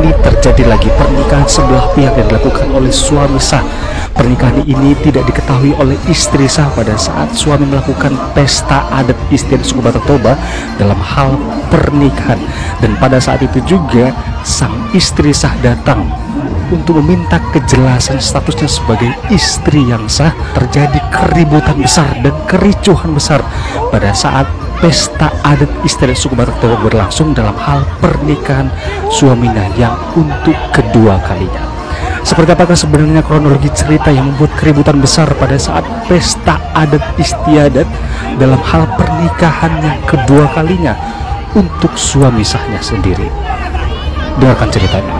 ini terjadi lagi pernikahan sebelah pihak yang dilakukan oleh suami sah. Pernikahan ini tidak diketahui oleh istri sah pada saat suami melakukan pesta adat istiadat suku Batak Toba dalam hal pernikahan. Dan pada saat itu juga sang istri sah datang untuk meminta kejelasan statusnya sebagai istri yang sah. Terjadi keributan besar dan kericuhan besar pada saat pesta adat istiadat suku Batak Toba berlangsung dalam hal pernikahan suaminya yang untuk kedua kalinya. Seperti apakah sebenarnya kronologi cerita yang membuat keributan besar pada saat pesta adat istiadat dalam hal pernikahan yang kedua kalinya untuk suami sahnya sendiri? Dengarkan ceritanya.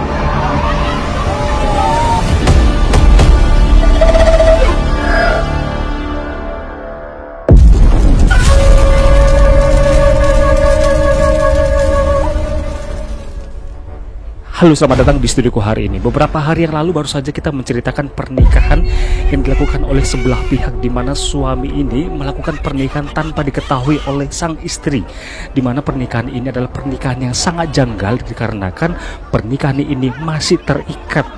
Halo, selamat datang di studioku hari ini. Beberapa hari yang lalu baru saja kita menceritakan pernikahan yang dilakukan oleh sebelah pihak, di mana suami ini melakukan pernikahan tanpa diketahui oleh sang istri, di mana pernikahan ini adalah pernikahan yang sangat janggal dikarenakan pernikahan ini masih terikat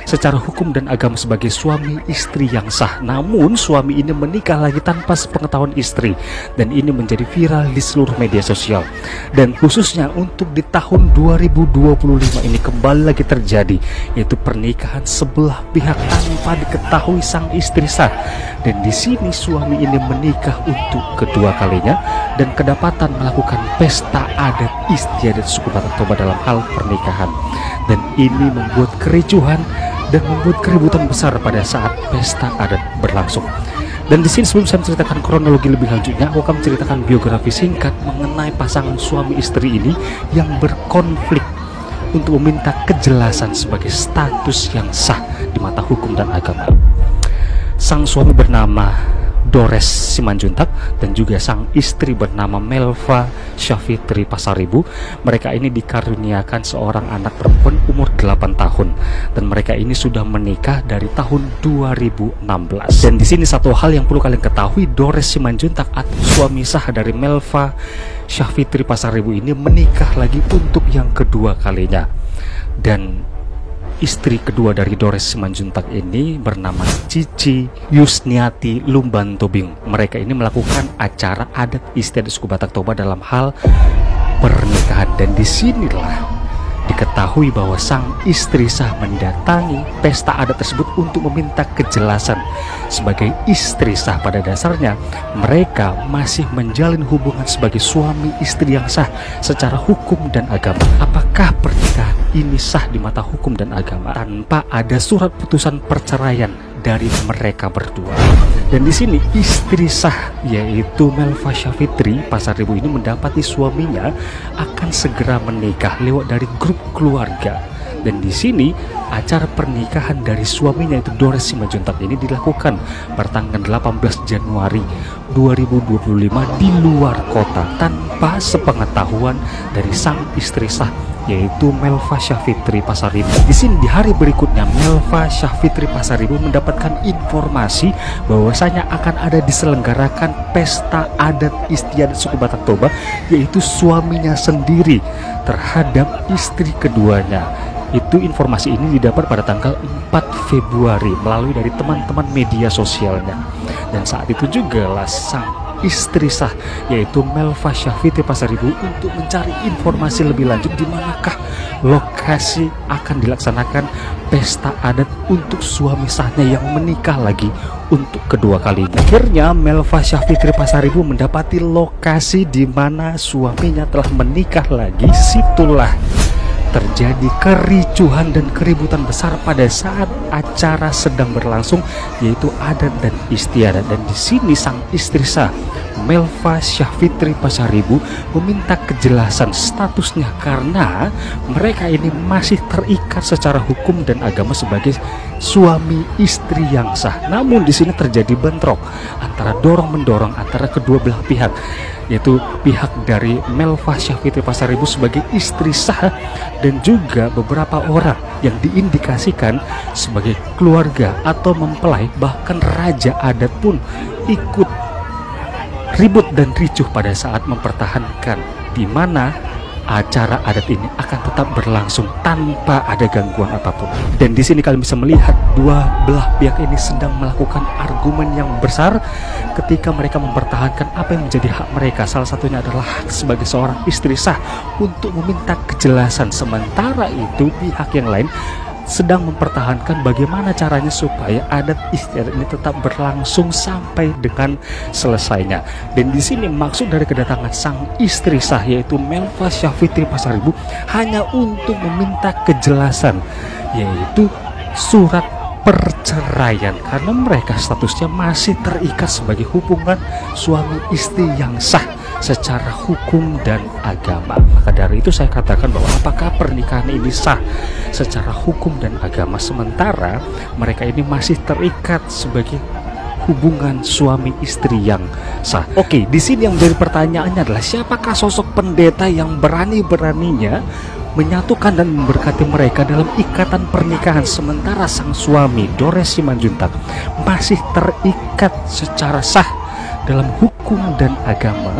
secara hukum dan agama sebagai suami istri yang sah. Namun suami ini menikah lagi tanpa sepengetahuan istri, dan ini menjadi viral di seluruh media sosial. Dan khususnya untuk di tahun 2025 ini kembali lagi terjadi, yaitu pernikahan sebelah pihak tanpa diketahui sang istri sah. Dan di sini suami ini menikah untuk kedua kalinya dan kedapatan melakukan pesta adat istiadat suku Batak Toba dalam hal pernikahan. Dan ini membuat kericuhan dan membuat keributan besar pada saat pesta adat berlangsung. Dan di sini sebelum saya menceritakan kronologi lebih lanjutnya, aku akan menceritakan biografi singkat mengenai pasangan suami istri ini yang berkonflik untuk meminta kejelasan sebagai status yang sah di mata hukum dan agama. Sang suami bernama Dores Simanjuntak dan juga sang istri bernama Melva Syafitri Pasaribu. Mereka ini dikaruniakan seorang anak perempuan umur 8 tahun dan mereka ini sudah menikah dari tahun 2016. Dan di sini satu hal yang perlu kalian ketahui, Dores Simanjuntak atau suami sah dari Melva Syafitri Pasaribu ini menikah lagi untuk yang kedua kalinya. Dan istri kedua dari Dores Simanjuntak ini bernama Cici Yusniati Lumbantobing. Mereka ini melakukan acara adat istiadat suku Batak Toba dalam hal pernikahan. Dan disinilah diketahui bahwa sang istri sah mendatangi pesta adat tersebut untuk meminta kejelasan. Sebagai istri sah, pada dasarnya mereka masih menjalin hubungan sebagai suami istri yang sah secara hukum dan agama. Apakah pernikahan ini sah di mata hukum dan agama tanpa ada surat putusan perceraian dari mereka berdua? Dan di sini istri sah yaitu Melva Syafitri Pasaribu ini mendapati suaminya akan segera menikah lewat dari grup keluarga. Dan di sini acara pernikahan dari suaminya itu Dores Simanjuntak ini dilakukan pada tanggal 18 Januari 2025 di luar kota tanpa sepengetahuan dari sang istri sah yaitu Melva Syafitri Pasaribu. Di sini di hari berikutnya Melva Syafitri Pasaribu mendapatkan informasi bahwasanya akan ada diselenggarakan pesta adat istiadat suku Batak Toba, yaitu suaminya sendiri terhadap istri keduanya. Itu informasi ini didapat pada tanggal 4 Februari melalui dari teman-teman media sosialnya. Dan saat itu juga lah sang istri sah yaitu Melva Syafitri Pasaribu untuk mencari informasi lebih lanjut di manakah lokasi akan dilaksanakan pesta adat untuk suami sahnya yang menikah lagi untuk kedua kalinya. Akhirnya Melva Syafitri Pasaribu mendapati lokasi di mana suaminya telah menikah lagi. Situlah terjadi kericuhan dan keributan besar pada saat acara sedang berlangsung, yaitu adat dan istiadat. Dan di sini sang istri sah Melva Syafitri Pasaribu meminta kejelasan statusnya karena mereka ini masih terikat secara hukum dan agama sebagai suami istri yang sah. Namun di sini terjadi bentrok antara dorong-mendorong antara kedua belah pihak, yaitu pihak dari Melva Syafitri Pasaribu sebagai istri sah dan juga beberapa orang yang diindikasikan sebagai keluarga atau mempelai, bahkan raja adat pun ikut ribut dan ricuh pada saat mempertahankan, di mana acara adat ini akan tetap berlangsung tanpa ada gangguan apapun. Dan di sini kalian bisa melihat dua belah pihak ini sedang melakukan argumen yang besar ketika mereka mempertahankan apa yang menjadi hak mereka. Salah satunya adalah hak sebagai seorang istri sah untuk meminta kejelasan. Sementara itu pihak yang lain sedang mempertahankan bagaimana caranya supaya adat istiadat ini tetap berlangsung sampai dengan selesainya. Dan di sini maksud dari kedatangan sang istri sah yaitu Melva Syafitri Pasaribu hanya untuk meminta kejelasan, yaitu surat perceraian, karena mereka statusnya masih terikat sebagai hubungan suami istri yang sah secara hukum dan agama. Maka dari itu saya katakan bahwa apakah pernikahan ini sah secara hukum dan agama, sementara mereka ini masih terikat sebagai hubungan suami istri yang sah. Oke, di sini yang menjadi pertanyaannya adalah siapakah sosok pendeta yang berani-beraninya menyatukan dan memberkati mereka dalam ikatan pernikahan, sementara sang suami Dores Simanjuntak masih terikat secara sah dalam hukum dan agama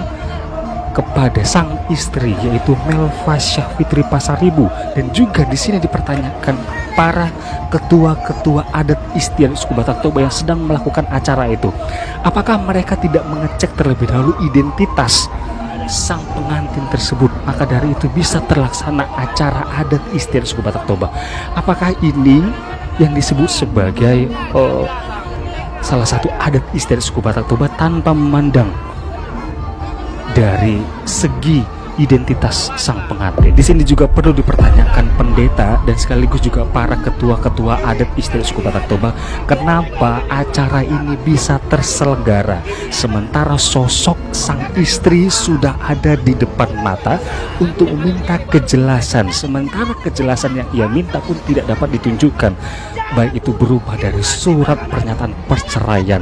kepada sang istri yaitu Melva Syafitri Pasaribu. Dan juga di sini dipertanyakan para ketua-ketua adat istiadat suku Batak Toba yang sedang melakukan acara itu, apakah mereka tidak mengecek terlebih dahulu identitas sang pengantin tersebut, maka dari itu bisa terlaksana acara adat istiadat suku Batak Toba. Apakah ini yang disebut sebagai salah satu adat istiadat suku Batak Toba tanpa memandang dari segi identitas sang pengantin? Di sini juga perlu dipertanyakan pendeta dan sekaligus juga para ketua-ketua adat istiadat suku Batak Toba, kenapa acara ini bisa terselenggara sementara sosok sang istri sudah ada di depan mata untuk meminta kejelasan, sementara kejelasan yang ia minta pun tidak dapat ditunjukkan, baik itu berupa dari surat pernyataan perceraian,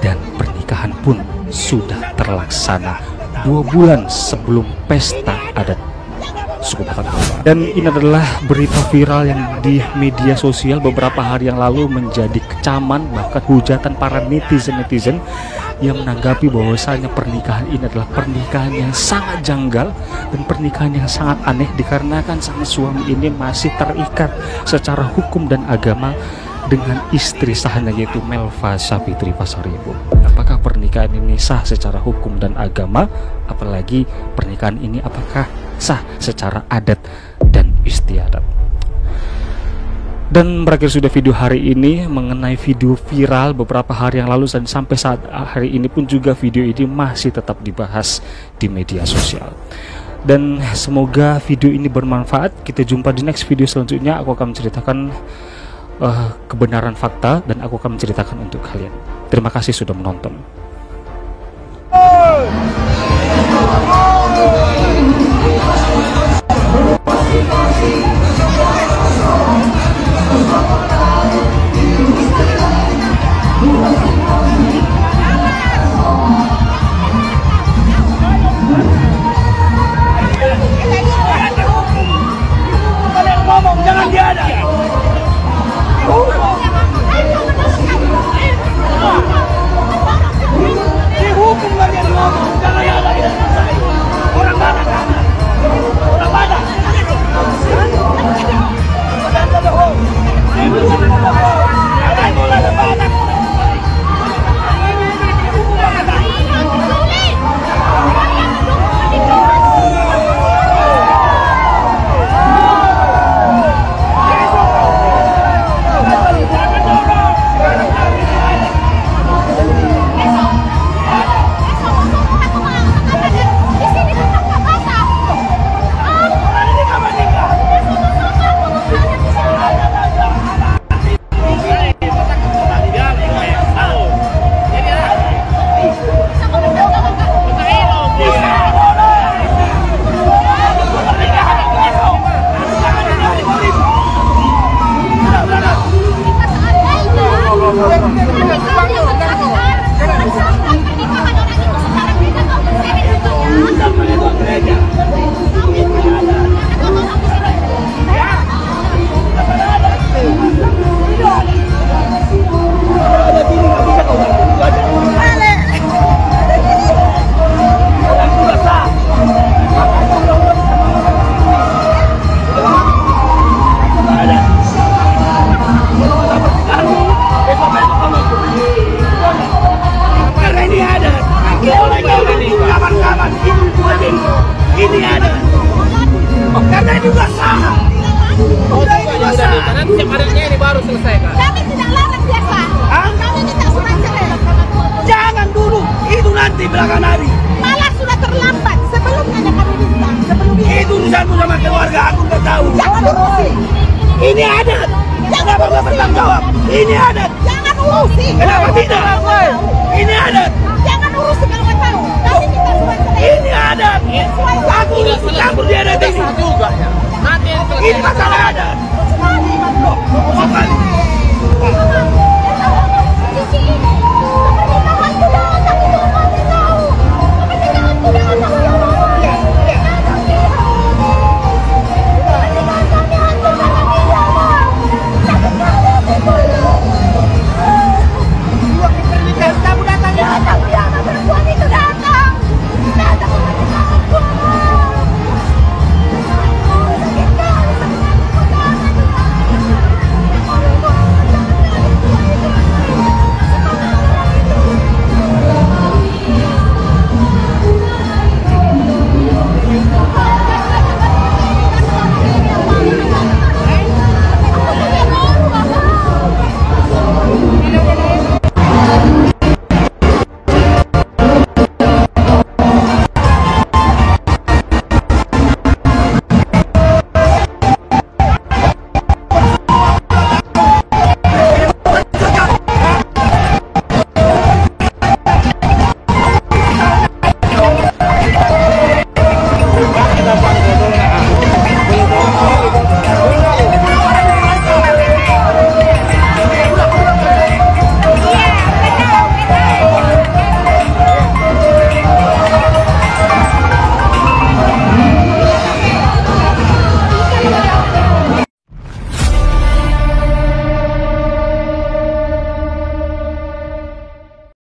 dan pernikahan pun sudah terlaksana 2 bulan sebelum pesta adat suku Batak Toba. Dan ini adalah berita viral yang di media sosial beberapa hari yang lalu menjadi kecaman bahkan hujatan para netizen yang menanggapi bahwasanya pernikahan ini adalah pernikahan yang sangat janggal dan pernikahan yang sangat aneh dikarenakan sang suami ini masih terikat secara hukum dan agama dengan istri sahnya yaitu Melva Syafitri Pasaribu. Apakah pernikahan ini sah secara hukum dan agama? Apalagi pernikahan ini apakah sah secara adat dan istiadat? Dan berakhir sudah video hari ini mengenai video viral beberapa hari yang lalu, dan sampai saat hari ini pun juga video ini masih tetap dibahas di media sosial. Dan semoga video ini bermanfaat. Kita jumpa di next video selanjutnya. Aku akan menceritakan kebenaran fakta dan aku akan menceritakan untuk kalian. Terima kasih sudah menonton. Jangan dia ada. siap adanya ini baru selesai Kak. Kami tidak larang biasa. Hah? Kami minta surat cerai. Jangan dulu, itu nanti belakang hari. Malah sudah terlambat. Sebelumnya kami minta. Sebelumnya. Itu urusanmu sama keluarga, aku nggak tahu. Jangan urusi. Ini adat. Kenapa nggak bertanggung jawab? Ini adat. Jangan urusi. Kenapa tidak? Ini adat. Jangan urusi kalau nggak tahu. Kami minta surat cerai. Ini adat. Aku Sudah campur di adat ini. sah juga ya. Nanti yang selesai. Ini masalah